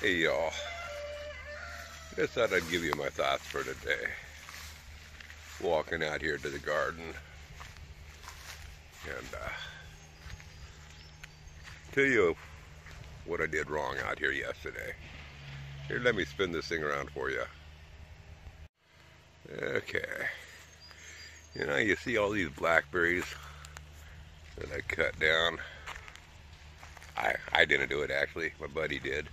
Hey y'all, just thought I'd give you my thoughts for today. Walking out here to the garden and tell you what I did wrong out here yesterday. Here, let me spin this thing around for you. Okay, you see all these blackberries that I cut down. I didn't do it actually, my buddy did.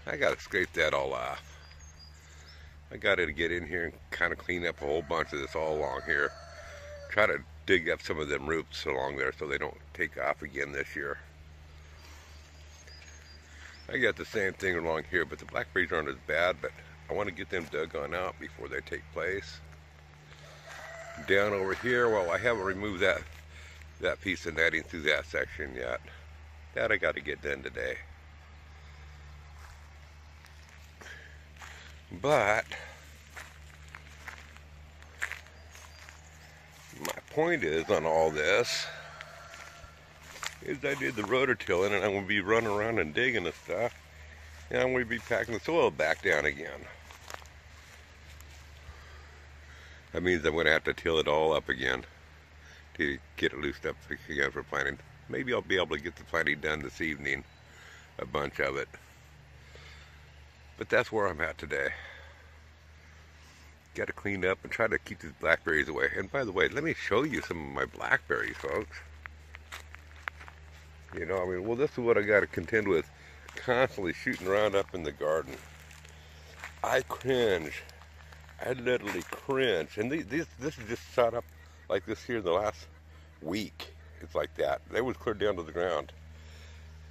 I gotta scrape that all off. I gotta get in here and kind of clean up a whole bunch of this all along here. Try to dig up some of them roots along there so they don't take off again this year. I got the same thing along here, but the blackberries aren't as bad, but I want to get them dug on out before they take place. Down over here, well, I haven't removed that piece of netting through that section yet. That I got to get done today. But my point is on all this is I did the rototilling and I'm going to be running around and digging and stuff, and I'm going to be packing the soil back down again. That means I'm going to have to till it all up again to get it loosed up again for planting. Maybe I'll be able to get the planting done this evening, a bunch of it. But that's where I'm at today. Got to clean up and try to keep these blackberries away. And by the way, let me show you some of my blackberries, folks. Well, this is what I got to contend with. Constantly shooting around up in the garden. I cringe. I literally cringe. And this is just shot up like this here in the last week. It's like that. They was cleared down to the ground.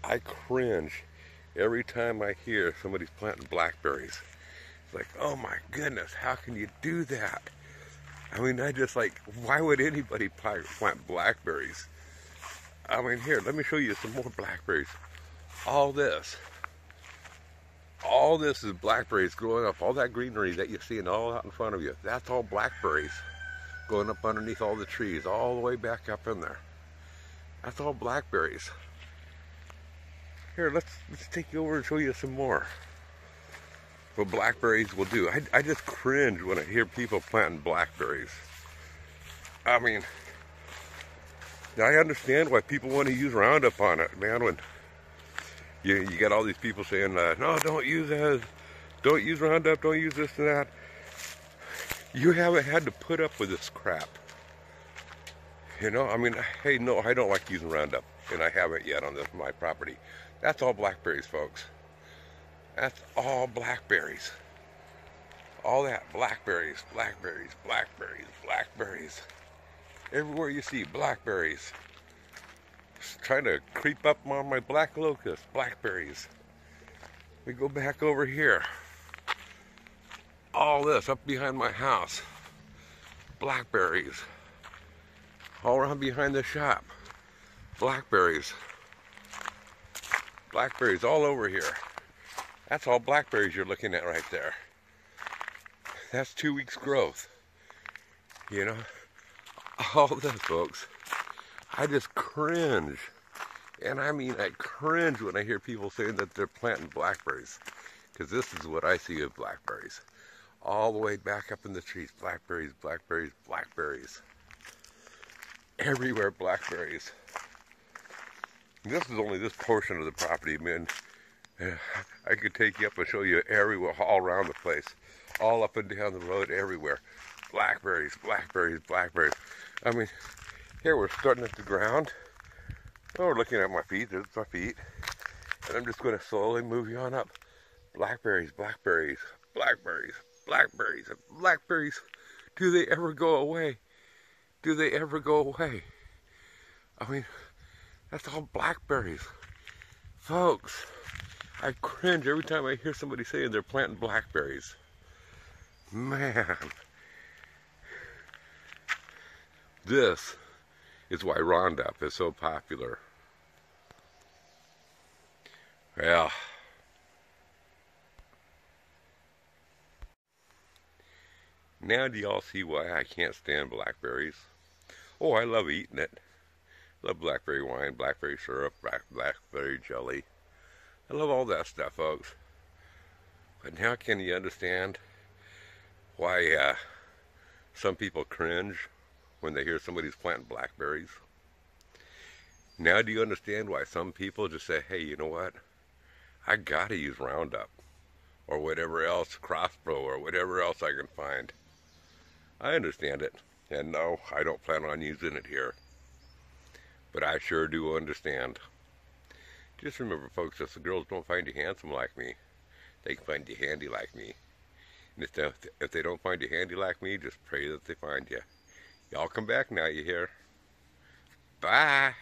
I cringe every time I hear somebody's planting blackberries. It's like, oh my goodness, how can you do that? I just like, why would anybody plant blackberries? Here, let me show you some more blackberries. All this is blackberries growing up. All that greenery that you see all out in front of you, that's all blackberries going up underneath all the trees, all the way back up in there. That's all blackberries. Here, let's take you over and show you some more. What blackberries will do. I just cringe when I hear people planting blackberries. I understand why people want to use Roundup on it, man. When you got all these people saying, no, don't use that, don't use Roundup, don't use this and that. You haven't had to put up with this crap. Hey, no, I don't like using Roundup, and I haven't yet on my property. That's all blackberries, folks. That's all blackberries. All that, blackberries, blackberries, blackberries, blackberries. Everywhere you see blackberries. Just trying to creep up on my black locust, blackberries. We go back over here. All this up behind my house. Blackberries. All around behind the shop. Blackberries. Blackberries all over here. That's all blackberries you're looking at right there. That's 2 weeks growth. All this, folks. I just cringe. And I cringe when I hear people saying that they're planting blackberries. Because this is what I see of blackberries. All the way back up in the trees. Blackberries, blackberries, blackberries. Everywhere blackberries. This is only this portion of the property, man. I could take you up and show you everywhere, all around the place. All up and down the road, everywhere. Blackberries, blackberries, blackberries. Here we're starting at the ground. Oh, we're looking at my feet. There's my feet. And I'm just going to slowly move you on up. Blackberries, blackberries, blackberries, blackberries, and blackberries. Do they ever go away? Do they ever go away? That's all blackberries. Folks, I cringe every time I hear somebody saying they're planting blackberries. Man. This is why Roundup is so popular. Well, now do y'all see why I can't stand blackberries? Oh, I love eating it. Love blackberry wine, blackberry syrup, blackberry jelly. I love all that stuff, folks. But now can you understand why some people cringe when they hear somebody's planting blackberries? Now do you understand why some people just say, hey, you know what? I gotta use Roundup or whatever else, crossbow or whatever else I can find. I understand it. And no, I don't plan on using it here. But I sure do understand. Just remember, folks, if the girls don't find you handsome like me, they can find you handy like me. And if they don't find you handy like me, just pray that they find you. Y'all come back now, you hear? Bye.